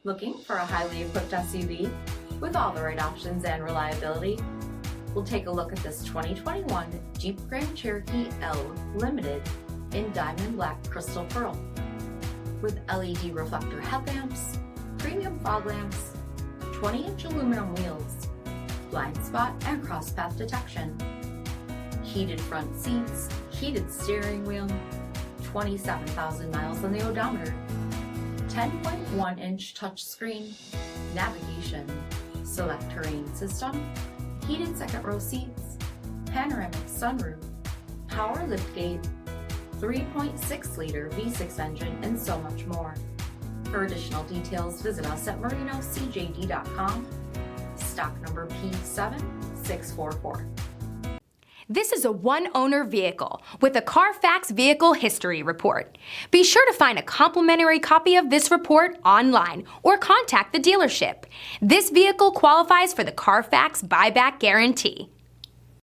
Looking for a highly equipped SUV with all the right options and reliability? We'll take a look at this 2021 Jeep Grand Cherokee L Limited in diamond black crystal pearl. With LED reflector headlamps, premium fog lamps, 20-inch aluminum wheels, blind spot and cross path detection, heated front seats, heated steering wheel, 27,000 miles on the odometer, 10.1-inch touchscreen, navigation, SELEC-TERRAIN system, heated second row seats, panoramic sunroof, power liftgate, 3.6-liter V6 engine, and so much more. For additional details, visit us at marinocjd.com, stock number P7644. This is a one-owner vehicle with a Carfax Vehicle History Report. Be sure to find a complimentary copy of this report online or contact the dealership. This vehicle qualifies for the Carfax Buyback Guarantee.